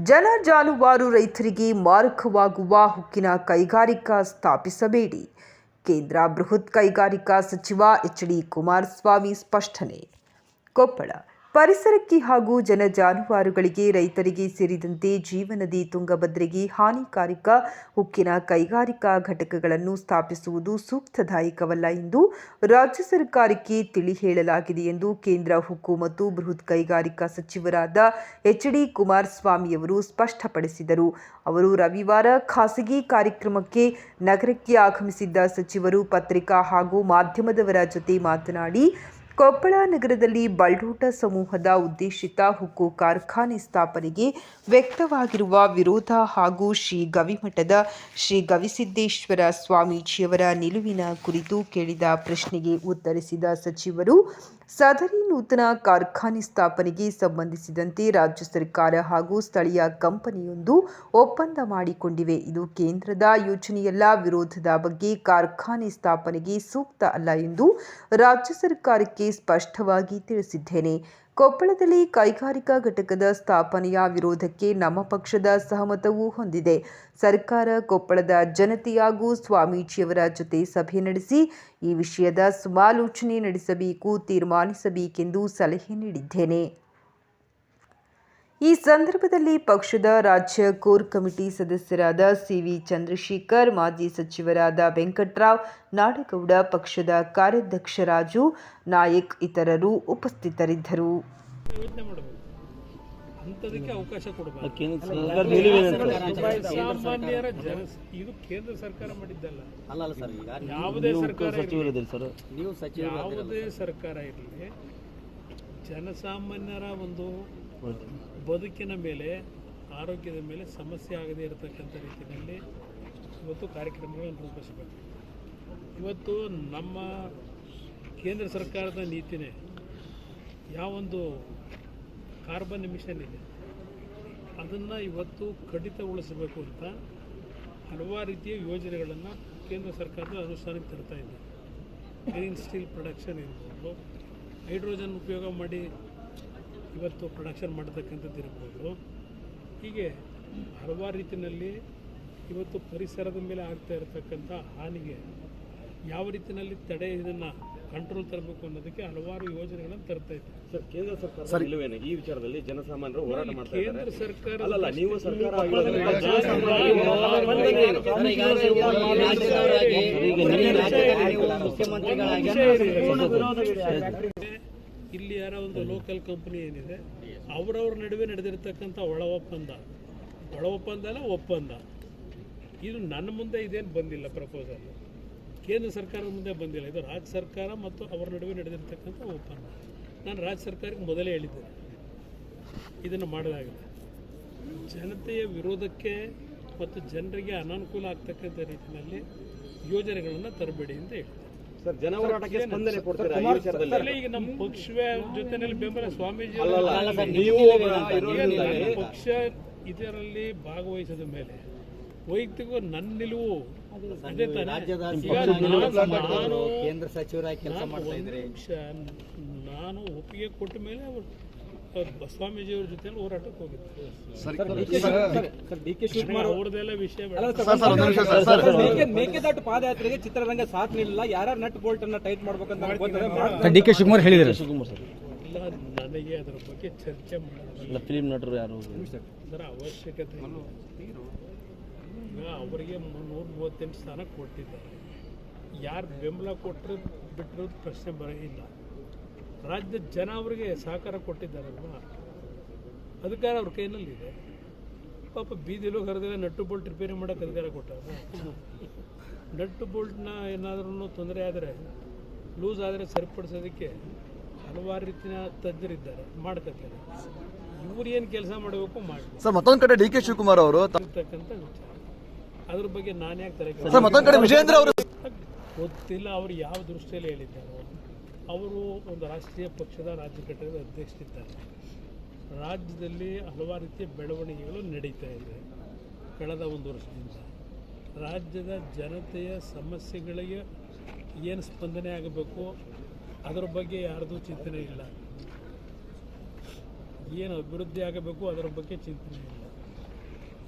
ಜನ ಜಾನುವಾರು ರೈತರಿಗೆ ಮಾರಕವಾಗುವ ಉಕ್ಕಿನ ಕೈಗಾರಿಕಾ ಸ್ಥಾಪಿಸಬೇಡಿ. ಕೇಂದ್ರ ಬೃಹತ್ ಕೈಗಾರಿಕಾ ಸಚಿವ ಎಚ್.ಡಿ. ಕುಮಾರಸ್ವಾಮಿ ಸ್ಪಷ್ಟನೆ. ಕೊಪ್ಪಳ ಪರಿಸರಕ್ಕೆ ಹಾಗೂ ಜನ ಜಾನುವಾರುಗಳಿಗೆ, ರೈತರಿಗೆ ಸೇರಿದಂತೆ ಜೀವನದಿ ತುಂಗಭದ್ರೆಗೆ ಹಾನಿಕಾರಕ ಉಕ್ಕಿನ ಕೈಗಾರಿಕಾ ಘಟಕಗಳನ್ನು ಸ್ಥಾಪಿಸುವುದು ಸೂಕ್ತದಾಯಕವಲ್ಲ ಎಂದು ರಾಜ್ಯ ಸರ್ಕಾರಕ್ಕೆ ತಿಳಿ ಹೇಳಲಾಗಿದೆ ಎಂದು ಕೇಂದ್ರ ಉಕ್ಕು ಮತ್ತು ಬೃಹತ್ ಕೈಗಾರಿಕಾ ಸಚಿವರಾದ ಎಚ್.ಡಿ. ಕುಮಾರಸ್ವಾಮಿಯವರು ಸ್ಪಷ್ಟಪಡಿಸಿದರು. ಅವರು ರವಿವಾರ ಖಾಸಗಿ ಕಾರ್ಯಕ್ರಮಕ್ಕೆ ನಗರಕ್ಕೆ ಆಗಮಿಸಿದ್ದ ಸಚಿವರು ಪತ್ರಿಕಾ ಹಾಗೂ ಮಾಧ್ಯಮದವರ ಜೊತೆ ಮಾತನಾಡಿ, ಕೊಪ್ಪಳ ನಗರದಲ್ಲಿ ಬಲ್ಡೋಟ ಸಮೂಹದ ಉದ್ದೇಶಿತ ಉಕ್ಕು ಕಾರ್ಖಾನೆ ಸ್ಥಾಪನೆಗೆ ವ್ಯಕ್ತವಾಗಿರುವ ವಿರೋಧ ಹಾಗೂ ಶ್ರೀ ಗವಿಮಠದ ಶ್ರೀ ಗವಿಸಿದ್ದೇಶ್ವರ ಸ್ವಾಮೀಜಿಯವರ ನಿಲುವಿನ ಕುರಿತು ಕೇಳಿದ ಪ್ರಶ್ನೆಗೆ ಉತ್ತರಿಸಿದ ಸಚಿವರು, ಸದರಿ ನೂತನ ಕಾರ್ಖಾನೆ ಸ್ಥಾಪನೆಗೆ ಸಂಬಂಧಿಸಿದಂತೆ ರಾಜ್ಯ ಸರ್ಕಾರ ಹಾಗೂ ಸ್ಥಳೀಯ ಕಂಪನಿಯೊಂದು ಒಪ್ಪಂದ ಮಾಡಿಕೊಂಡಿವೆ. ಇದು ಕೇಂದ್ರದ ಯೋಜನೆಯಲ್ಲ. ವಿರೋಧದ ಬಗ್ಗೆ ಕಾರ್ಖಾನೆ ಸ್ಥಾಪನೆಗೆ ಸೂಕ್ತ ಅಲ್ಲ ಎಂದು ರಾಜ್ಯ ಸರ್ಕಾರಕ್ಕೆ ಸ್ಪಷ್ಟವಾಗಿ ತಿಳಿಸಿದ್ದೇನೆ. ಕೊಪ್ಪಳದಲ್ಲಿ ಕೈಗಾರಿಕಾ ಘಟಕದ ಸ್ಥಾಪನೆಯ ವಿರೋಧಕ್ಕೆ ನಮ್ಮ ಪಕ್ಷದ ಸಹಮತವೂ ಹೊಂದಿದೆ. ಸರ್ಕಾರ ಕೊಪ್ಪಳದ ಜನತೆ ಹಾಗೂ ಸ್ವಾಮೀಜಿಯವರ ಜೊತೆ ಸಭೆ ನಡೆಸಿ ಈ ವಿಷಯದ ಸಮಾಲೋಚನೆ ನಡೆಸಬೇಕು, ತೀರ್ಮಾನಿಸಬೇಕೆಂದು ಸಲಹೆ ನೀಡಿದ್ದೇನೆ. ಈ ಸಂದರ್ಭದಲ್ಲಿ ಪಕ್ಷದ ರಾಜ್ಯ ಕೋರ್ ಕಮಿಟಿ ಸದಸ್ಯರಾದ ಸಿ.ವಿ. ಚಂದ್ರಶೇಖರ್, ಮಾಜಿ ಸಚಿವರಾದ ವೆಂಕಟರಾವ್ ನಾಡಗೌಡ, ಪಕ್ಷದ ಕಾರ್ಯಾಧ್ಯಕ್ಷ ರಾಜು ನಾಯಕ್ ಇತರರು ಉಪಸ್ಥಿತರಿದ್ದರು. ಅವಕಾಶ ಕೊಡಬೇಕು. ಇದು ಕೇಂದ್ರ ಸರ್ಕಾರ ಮಾಡಿದ್ದಲ್ಲ. ಯಾವುದೇ ಸರ್ಕಾರ ಇರಲಿ, ಜನಸಾಮಾನ್ಯರ ಒಂದು ಬದುಕಿನ ಮೇಲೆ, ಆರೋಗ್ಯದ ಮೇಲೆ ಸಮಸ್ಯೆ ಆಗದೇ ಇರತಕ್ಕಂಥ ರೀತಿಯಲ್ಲಿ ಇವತ್ತು ಕಾರ್ಯಕ್ರಮಗಳನ್ನು ರೂಪಿಸಬೇಕು. ಇವತ್ತು ನಮ್ಮ ಕೇಂದ್ರ ಸರ್ಕಾರದ ನೀತಿನೇ ಯಾವೊಂದು ಕಾರ್ಬನ್ ಎಮಿಷನ್ ಇದೆ ಅದನ್ನು ಇವತ್ತು ಕಡಿತಗೊಳಿಸಬೇಕು ಅಂತ ಹಲವಾರು ರೀತಿಯ ಯೋಜನೆಗಳನ್ನು ಕೇಂದ್ರ ಸರ್ಕಾರದ ಅನುಷ್ಠಾನಕ್ಕೆ ತರ್ತಾ ಇದೆ. ಗ್ರೀನ್ ಸ್ಟೀಲ್ ಪ್ರೊಡಕ್ಷನ್ ಇರ್ಬೋದು, ಹೈಡ್ರೋಜನ್ ಉಪಯೋಗ ಮಾಡಿ ಇವತ್ತು ಪ್ರೊಡಕ್ಷನ್ ಮಾಡತಕ್ಕಂಥದ್ದು ಇರ್ಬೋದು. ಹೀಗೆ ಹಲವಾರು ರೀತಿಯಲ್ಲಿ ಇವತ್ತು ಪರಿಸರದ ಮೇಲೆ ಆಗ್ತಾ ಇರತಕ್ಕಂಥ ಹಾನಿಗೆ ಯಾವ ರೀತಿಯಲ್ಲಿ ತಡೆ, ಇದನ್ನು ಕಂಟ್ರೋಲ್ ತರಬೇಕು ಅನ್ನೋದಕ್ಕೆ ಹಲವಾರು ಯೋಜನೆಗಳನ್ನು ತರ್ತಾ ಇದೆ. ಸರ್, ಕೇಂದ್ರ ಸರ್ಕಾರ ನಿಲುವೇನು ಈ ವಿಚಾರದಲ್ಲಿ? ಜನಸಾಮಾನ್ಯರು ಹೋರಾಟ ಮಾಡ್ತಾರೆ. ಕೇಂದ್ರ ಸರ್ಕಾರ ಅಲ್ಲ, ನೀವು ಸರ್ಕಾರ ಇಲ್ಲಿ ಯಾರ ಒಂದು ಲೋಕಲ್ ಕಂಪನಿ ಏನಿದೆ ಅವರವ್ರ ನಡುವೆ ನಡೆದಿರ್ತಕ್ಕಂಥ ಒಳ ಒಪ್ಪಂದ ಅಲ್ಲ, ಒಪ್ಪಂದ. ಇದು ನನ್ನ ಮುಂದೆ ಇದೇನು ಬಂದಿಲ್ಲ, ಪ್ರಪೋಸಲ್ ಕೇಂದ್ರ ಸರ್ಕಾರದ ಮುಂದೆ ಬಂದಿಲ್ಲ. ಇದು ರಾಜ್ಯ ಸರ್ಕಾರ ಮತ್ತು ಅವರ ನಡುವೆ ನಡೆದಿರ್ತಕ್ಕಂಥ ಒಪ್ಪಂದ. ನಾನು ರಾಜ್ಯ ಸರ್ಕಾರಕ್ಕೆ ಮೊದಲೇ ಹೇಳಿದ್ದೇನೆ, ಇದನ್ನು ಮಾಡಲಾಗಿದೆ. ಜನತೆಯ ವಿರೋಧಕ್ಕೆ ಮತ್ತು ಜನರಿಗೆ ಅನಾನುಕೂಲ ಆಗ್ತಕ್ಕಂಥ ರೀತಿಯಲ್ಲಿ ಯೋಜನೆಗಳನ್ನು ತರಬೇಡಿ ಅಂತ ಹೇಳ್ತಾರೆ. ಸರ್, ಜನ ಹೋರಾಟಕ್ಕೆ ಸ್ಪಂದನೆ ಕೊಡ್ತಾರೆ. ಈಗ ನಮ್ಮ ಪಕ್ಷವೇ ಜೊತೆಯಲ್ಲಿ ಬೆಂಬಲ, ಸ್ವಾಮೀಜಿ ಪಕ್ಷ ಇದರಲ್ಲಿ ಭಾಗವಹಿಸಿದ ಮೇಲೆ ವೈಯಕ್ತಿಕ ನನ್ನ ನಿಲುವು ಅದೇ ತಾನೆ. ಕೇಂದ್ರ ಸಚಿವರಾಗಿ ಕೆಲಸ ಮಾಡ್ತಾ ಇದ್ದಾರೆ. ನಾನು ಒಪ್ಪಿಗೆ ಕೊಟ್ಟ ಮೇಲೆ ಸ್ವಾಮೀಜಿಯವ್ರ ಜೊತೆ ಹೋರಾಟಕ್ಕೆ ಹೋಗಿದ್ದೆ. ಅವ್ರದ್ದೆಲ್ಲ ವಿಷಯ ಮೇಕೆದಾಟು ಪಾದಯಾತ್ರೆಗೆ ಚಿತ್ರರಂಗ ಸಾಥ್ ನೀಡಿಲ್ಲ. ಯಾರ್ಯಾರು ನಟ್ ಬೋಲ್ಟ್ ಅನ್ನ ಟೈಟ್ ಮಾಡ್ಬೇಕಂತ ಡಿ.ಕೆ. ಶಿವಕುಮಾರ್ ಹೇಳಿದ್ದಾರೆ. ಇಲ್ಲ, ನನಗೆ ಅದರ ಬಗ್ಗೆ ಚರ್ಚೆ ಮಾಡೋದಿಲ್ಲ. ಫಿಲ್ಮ್ ನಟರು ಯಾರು ಅದರ ಅವಶ್ಯಕತೆ ಇಲ್ಲ. ಈಗ ಅವರಿಗೆ 338 ಸ್ಥಾನ ಕೊಟ್ಟಿದ್ದಾರೆ. ಯಾರು ಬೆಂಬಲ ಕೊಟ್ಟರು ಬಿಟ್ಟಿರೋದು ಪ್ರಶ್ನೆ ಇಲ್ಲ. ರಾಜ್ಯದ ಜನ ಅವರಿಗೆ ಸಹಕಾರ ಕೊಟ್ಟಿದ್ದಾರಲ್ವ, ಅಧಿಕಾರ ಅವ್ರ ಕೈನಲ್ಲಿದೆ. ಪಾಪ ಬೀದಿಲೂ ಕರೆದಾಗ ನಟ್ಟು ಬೋಲ್ಟ್ ರಿಪೇರಿ ಮಾಡೋಕ್ಕೆ ಅಧಿಕಾರ ಕೊಟ್ಟಾರ. ನಟ್ಟು ಬೋಲ್ಟ್ನ ಏನಾದ್ರೂ ತೊಂದರೆ ಆದರೆ, ಲೂಸ್ ಆದರೆ ಸರಿಪಡಿಸೋದಕ್ಕೆ ಹಲವಾರು ರೀತಿಯ ತಜ್ಞರಿದ್ದಾರೆ, ಮಾಡ್ಕೊತಾರೆ. ಇವ್ರು ಏನು ಕೆಲಸ ಮಾಡಬೇಕು ಮಾಡಿ. ಸರ್, ಮತ್ತೊಂದು ಕಡೆ ಡಿ.ಕೆ. ಶಿವಕುಮಾರ್ ಅವರು ಇರ್ತಕ್ಕಂಥ ವಿಚಾರ, ಅದ್ರ ಬಗ್ಗೆ ನಾನು ಯಾಕೆ ತರ ವಿಜೇಂದ್ರ ಅವರು ಗೊತ್ತಿಲ್ಲ ಅವರು ಯಾವ ದೃಷ್ಟಿಯಲ್ಲಿ ಹೇಳಿದ್ದಾರೆ. ಅವರು ಒಂದು ರಾಷ್ಟ್ರೀಯ ಪಕ್ಷದ ರಾಜ್ಯ ಘಟಕದ ಅಧ್ಯಕ್ಷರಿದ್ದಾರೆ. ರಾಜ್ಯದಲ್ಲಿ ಹಲವಾರು ರೀತಿಯ ಬೆಳವಣಿಗೆಗಳು ನಡೀತಾ ಇದೆ. ಕಳೆದ ಒಂದು ವರ್ಷದಿಂದ ರಾಜ್ಯದ ಜನತೆಯ ಸಮಸ್ಯೆಗಳಿಗೆ ಏನು ಸ್ಪಂದನೆ ಆಗಬೇಕು ಅದರ ಬಗ್ಗೆ ಯಾರ್ದು ಚಿಂತನೆ ಇಲ್ಲ. ಏನು ಅಭಿವೃದ್ಧಿ ಆಗಬೇಕು ಅದರ ಬಗ್ಗೆ ಚಿಂತನೆ ಇಲ್ಲ.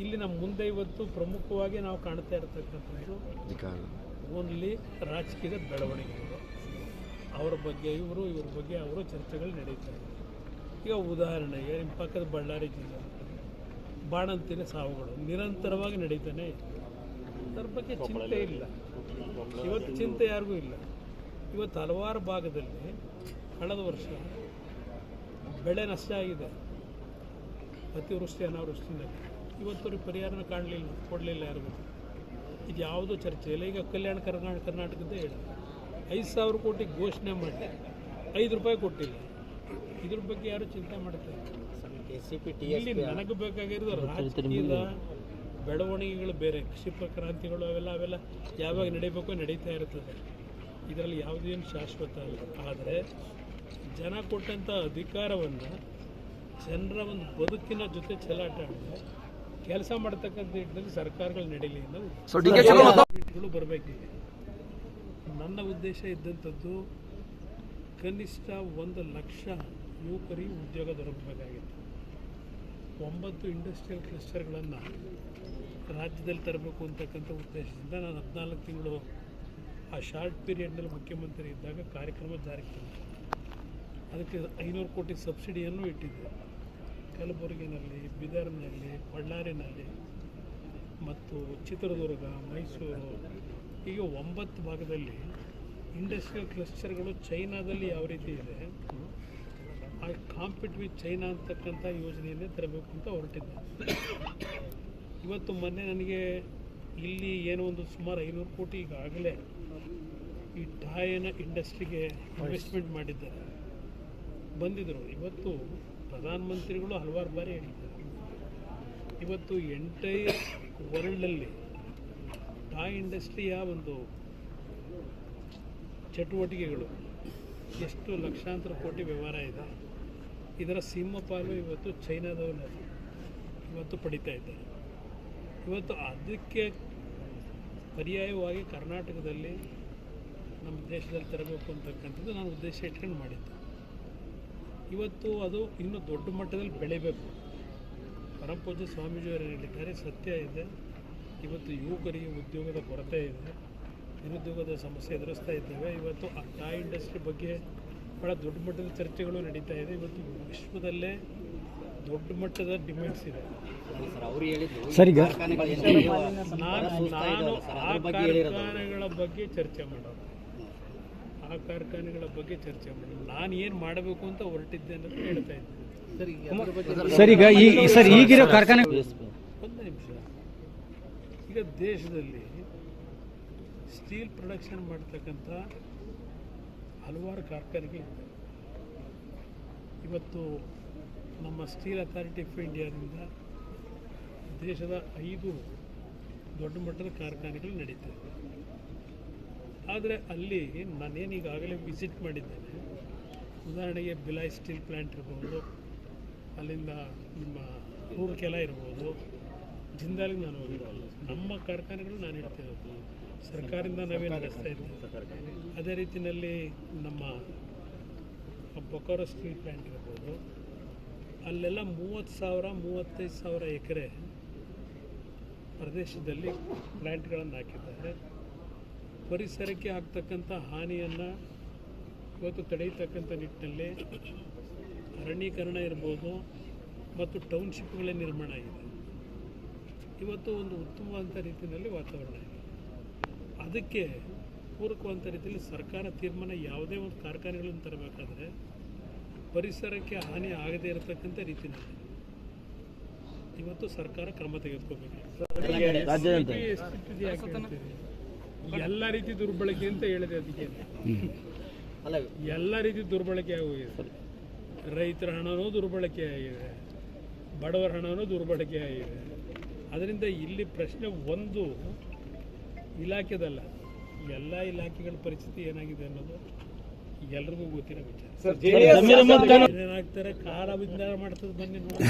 ಇಲ್ಲಿ ನಮ್ಮ ಮುಂದೆ ಇವತ್ತು ಪ್ರಮುಖವಾಗಿ ನಾವು ಕಾಣ್ತಾ ಇರ್ತಕ್ಕಂಥದ್ದು ಓನ್ಲಿ ರಾಜಕೀಯದ ಬೆಳವಣಿಗೆಗಳು. ಅವ್ರ ಬಗ್ಗೆ ಇವ್ರ ಬಗ್ಗೆ ಅವರು ಚರ್ಚೆಗಳು ನಡೀತಾ ಇದೆ. ಈಗ ಉದಾಹರಣೆಗೆ ನಿಮ್ಮ ಪಕ್ಕದ ಬಳ್ಳಾರಿ ಜಿಲ್ಲೆ ಬಾಣಂತಿನ ಸಾವುಗಳು ನಿರಂತರವಾಗಿ ನಡೀತಾನೆ ಇದೆ. ಅದ್ರ ಬಗ್ಗೆ ಚಿಂತೆ ಇಲ್ಲ. ಇವತ್ತು ಚಿಂತೆ ಯಾರಿಗೂ ಇಲ್ಲ. ಇವತ್ತು ಹಲವಾರು ಭಾಗದಲ್ಲಿ ಕಳೆದ ವರ್ಷ ಬೆಳೆ ನಷ್ಟ ಆಗಿದೆ, ಅತಿವೃಷ್ಟಿ ಅನಾವೃಷ್ಟಿನಲ್ಲಿ. ಇವತ್ತು ಪರಿಹಾರನ ಕೊಡಲಿಲ್ಲ ಯಾರಿಗೂ. ಇದು ಯಾವುದೂ ಚರ್ಚೆ ಇಲ್ಲ. ಈಗ ಕಲ್ಯಾಣ ಕರ್ನಾಟಕದ ಹೇಳಿ 5,000 ಕೋಟಿ ಘೋಷಣೆ ಮಾಡಿ 5 ರೂಪಾಯಿ ಕೊಟ್ಟಿಲ್ಲ. ಇದ್ರ ಬಗ್ಗೆ ಯಾರು ಚಿಂತೆ ಮಾಡ್ತಾರೆ? ಇಲ್ಲಿ ನನಗೆ ಬೇಕಾಗಿರೋದು ರಾಜಕೀಯದ ಬೆಳವಣಿಗೆಗಳು ಬೇರೆ, ಕ್ಷಿಪ್ರ ಕ್ರಾಂತಿಗಳು ಅವೆಲ್ಲ ಯಾವಾಗ ನಡೀಬೇಕು ನಡೀತಾ ಇರ್ತದೆ. ಇದರಲ್ಲಿ ಯಾವುದೇನು ಶಾಶ್ವತ ಅಲ್ಲ. ಆದರೆ ಜನ ಕೊಟ್ಟಂಥ ಅಧಿಕಾರವನ್ನು ಜನರ ಒಂದು ಬದುಕಿನ ಜೊತೆ ಚೆಲ್ಲಾಟ ಆಡಿದ್ರೆ ಕೆಲಸ ಮಾಡ್ತಕ್ಕಂಥ ನಿಟ್ಟಿನಲ್ಲಿ ಸರ್ಕಾರಗಳು ನಡೀಲಿ ಅನ್ನೋದು ಬರಬೇಕಿದೆ. ನನ್ನ ಉದ್ದೇಶ ಇದ್ದಂಥದ್ದು ಕನಿಷ್ಠ 1 ಲಕ್ಷ ಯುವಕರಿಗೆ ಉದ್ಯೋಗ ದೊರಕಬೇಕಾಗಿತ್ತು. 9 ಇಂಡಸ್ಟ್ರಿಯಲ್ ಕ್ಲಸ್ಟರ್ಗಳನ್ನು ರಾಜ್ಯದಲ್ಲಿ ತರಬೇಕು ಅಂತಕ್ಕಂಥ ಉದ್ದೇಶದಿಂದ ನಾನು 14 ತಿಂಗಳು ಆ ಶಾರ್ಟ್ ಪೀರಿಯಡ್ನಲ್ಲಿ ಮುಖ್ಯಮಂತ್ರಿ ಇದ್ದಾಗ ಕಾರ್ಯಕ್ರಮ ಜಾರಿಗೆ ತಂದೆ. ಅದಕ್ಕೆ 500 ಕೋಟಿ ಸಬ್ಸಿಡಿಯನ್ನು ಇಟ್ಟಿದ್ದೆ. ಕಲಬುರಗಿನಲ್ಲಿ, ಬೀದರ್ನಲ್ಲಿ, ಬಳ್ಳಾರಿನಲ್ಲಿ ಮತ್ತು ಚಿತ್ರದುರ್ಗ, ಮೈಸೂರು, ಈಗ 9 ಭಾಗದಲ್ಲಿ ಇಂಡಸ್ಟ್ರಿಯಲ್ ಕ್ಲಸ್ಟರ್ಗಳು ಚೈನಾದಲ್ಲಿ ಯಾವ ರೀತಿ ಇದೆ ಆ ಕಾಂಪಿಟ್ ವಿತ್ ಚೈನಾ ಅಂತಕ್ಕಂಥ ಯೋಜನೆಯನ್ನೇ ತರಬೇಕು ಅಂತ ಹೊರಟಿದ್ದೆ. ಇವತ್ತು ಮೊನ್ನೆ ನನಗೆ ಇಲ್ಲಿ ಏನೋ ಒಂದು ಸುಮಾರು 500 ಕೋಟಿ ಈಗಾಗಲೇ ಈ ಟಾಯ್ನ ಇಂಡಸ್ಟ್ರಿಗೆ ಇನ್ವೆಸ್ಟ್ಮೆಂಟ್ ಮಾಡಿದ್ದಾರೆ, ಬಂದಿದ್ದರು. ಇವತ್ತು ಪ್ರಧಾನಮಂತ್ರಿಗಳು ಹಲವಾರು ಬಾರಿ ಹೇಳಿದ್ದಾರೆ, ಇವತ್ತು ಎಂಟೈರ್ ವರ್ಲ್ಡಲ್ಲಿ ಟಾಯ್ ಇಂಡಸ್ಟ್ರಿಯ ಒಂದು ಚಟುವಟಿಕೆಗಳು ಎಷ್ಟು ಲಕ್ಷಾಂತರ ಕೋಟಿ ವ್ಯವಹಾರ ಇದೆ. ಇದರ ಸಿಂಹಪಾಲು ಇವತ್ತು ಚೈನಾದವನ್ನ ಇವತ್ತು ಪಡಿತಾ ಇದ್ದಾರೆ. ಇವತ್ತು ಅದಕ್ಕೆ ಪರ್ಯಾಯವಾಗಿ ಕರ್ನಾಟಕದಲ್ಲಿ ನಮ್ಮ ದೇಶದಲ್ಲಿ ತರಬೇಕು ಅಂತಕ್ಕಂಥದ್ದು ನಾನು ಉದ್ದೇಶ ಇಟ್ಕೊಂಡು ಮಾಡಿದ್ದೆ. ಇವತ್ತು ಅದು ಇನ್ನೂ ದೊಡ್ಡ ಮಟ್ಟದಲ್ಲಿ ಬೆಳಿಬೇಕು. ಪರಮಪೂಜ್ಯ ಸ್ವಾಮೀಜಿಯವರು ಹೇಳಿದ್ದಾರೆ, ಸತ್ಯ ಇದೆ. ಇವತ್ತು ಯುವಕರಿಗೆ ಉದ್ಯೋಗದ ಕೊರತೆ ಇದೆ, ನಿರುದ್ಯೋಗದ ಸಮಸ್ಯೆ ಎದುರಿಸ್ತಾ ಇದ್ದೇವೆ. ಇವತ್ತು ಆ ಟಾಯ್ ಇಂಡಸ್ಟ್ರಿ ಬಗ್ಗೆ ಭಾಳ ದೊಡ್ಡ ಮಟ್ಟದ ಚರ್ಚೆಗಳು ನಡೀತಾ ಇದೆ. ಇವತ್ತು ವಿಶ್ವದಲ್ಲೇ ದೊಡ್ಡ ಮಟ್ಟದ ಡಿಮ್ಯಾಂಡ್ಸ್ ಇದೆ. ಸರ್, ಈಗ ನಾನು ಆ ಕಾರ್ಖಾನೆಗಳ ಬಗ್ಗೆ ಚರ್ಚೆ ಮಾಡೋದು, ಆ ಕಾರ್ಖಾನೆಗಳ ಬಗ್ಗೆ ಚರ್ಚೆ ಮಾಡೋದು, ನಾನು ಏನು ಮಾಡಬೇಕು ಅಂತ ಹೊರಟಿದ್ದೆ ಅನ್ನೋದು ಹೇಳ್ತಾ ಇದ್ದೀನಿ. ಸರ್, ಈಗ ಈಗಿರೋ ಕಾರ್ಖಾನೆ ಒಂದು ನಿಮಿಷ. ಈಗ ದೇಶದಲ್ಲಿ ಸ್ಟೀಲ್ ಪ್ರೊಡಕ್ಷನ್ ಮಾಡ್ತಕ್ಕಂಥ ಹಲವಾರು ಕಾರ್ಖಾನೆಗಳಿವೆ. ಇವತ್ತು ನಮ್ಮ ಸ್ಟೀಲ್ ಅಥಾರಿಟಿ ಆಫ್ ಇಂಡಿಯಾದಿಂದ ದೇಶದ 5 ದೊಡ್ಡ ಮಟ್ಟದ ಕಾರ್ಖಾನೆಗಳು ನಡೀತವೆ. ಆದರೆ ಅಲ್ಲಿ ನಾನೇನು ಈಗಾಗಲೇ ವಿಸಿಟ್ ಮಾಡಿದ್ದೇನೆ. ಉದಾಹರಣೆಗೆ ಬಿಲಾಯ್ ಸ್ಟೀಲ್ ಪ್ಲ್ಯಾಂಟ್ ಇರ್ಬೋದು, ಅಲ್ಲಿಂದ ನಿಮ್ಮ ರೂರ್ಕೆಲ ಇರ್ಬೋದು, ಜಿಂದಾಲ್ಗೆ ನಾನು ಹೋಗಿರೋದು. ನಮ್ಮ ಕಾರ್ಖಾನೆಗಳು ನಾನು ಹೇಳ್ತಿರೋದು ಸರ್ಕಾರದಿಂದ ನಾವೇ ನಡೆಸ್ತಾ ಇದ್ದೀವಿ. ಅದೇ ರೀತಿಯಲ್ಲಿ ನಮ್ಮ ಬೊಕಾರೋ ಸ್ಟೀಲ್ ಪ್ಲ್ಯಾಂಟ್ ಇರ್ಬೋದು, ಅಲ್ಲೆಲ್ಲ 30,000-35,000 ಎಕರೆ ಪ್ರದೇಶದಲ್ಲಿ ಪ್ಲ್ಯಾಂಟ್ಗಳನ್ನು ಹಾಕಿದ್ದಾರೆ. ಪರಿಸರಕ್ಕೆ ಆಗ್ತಕ್ಕಂಥ ಹಾನಿಯನ್ನು ಇವತ್ತು ತಡೆಯತಕ್ಕಂಥ ನಿಟ್ಟಿನಲ್ಲಿ ಅರಣ್ಯೀಕರಣ ಇರ್ಬೋದು ಮತ್ತು ಟೌನ್ಶಿಪ್ಗಳ ನಿರ್ಮಾಣ ಆಗಿದೆ. ಇವತ್ತು ಒಂದು ಉತ್ತಮವಾದಂಥ ರೀತಿಯಲ್ಲಿ ವಾತಾವರಣ ಇದೆ. ಅದಕ್ಕೆ ಪೂರಕವಾದಂಥ ರೀತಿಯಲ್ಲಿ ಸರ್ಕಾರ ತೀರ್ಮಾನ ಯಾವುದೇ ಒಂದು ಕಾರ್ಖಾನೆಗಳನ್ನು ತರಬೇಕಾದ್ರೆ ಪರಿಸರಕ್ಕೆ ಹಾನಿ ಆಗದೇ ಇರತಕ್ಕಂಥ ರೀತಿಯಲ್ಲಿ ಇವತ್ತು ಸರ್ಕಾರ ಕ್ರಮ ತೆಗೆದುಕೋಬೇಕು. ಎಲ್ಲ ರೀತಿ ದುರ್ಬಳಕೆ ಅಂತ ಹೇಳಿದೆ. ಅದಕ್ಕೆ ಎಲ್ಲ ರೀತಿ ದುರ್ಬಳಕೆ ಆಗೋಗಿದೆ. ರೈತರ ಹಣನೂ ದುರ್ಬಳಕೆ ಆಗಿದೆ, ಬಡವರ ಹಣನೂ ದುರ್ಬಳಕೆ ಆಗಿದೆ. ಅದರಿಂದ ಇಲ್ಲಿ ಪ್ರಶ್ನೆ ಒಂದು ಇಲಾಖೆದಲ್ಲ, ಎಲ್ಲ ಇಲಾಖೆಗಳ ಪರಿಸ್ಥಿತಿ ಏನಾಗಿದೆ ಅನ್ನೋದು ಎಲ್ರಿಗೂ ಗೊತ್ತಿರೋ ವಿಚಾರ. ಏನಾಗ್ತಾರೆ, ಕಾಲ ವಿಜ್ಞಾನ ಮಾಡ್ತದೆ ಬನ್ನಿ ನೋಡಿ.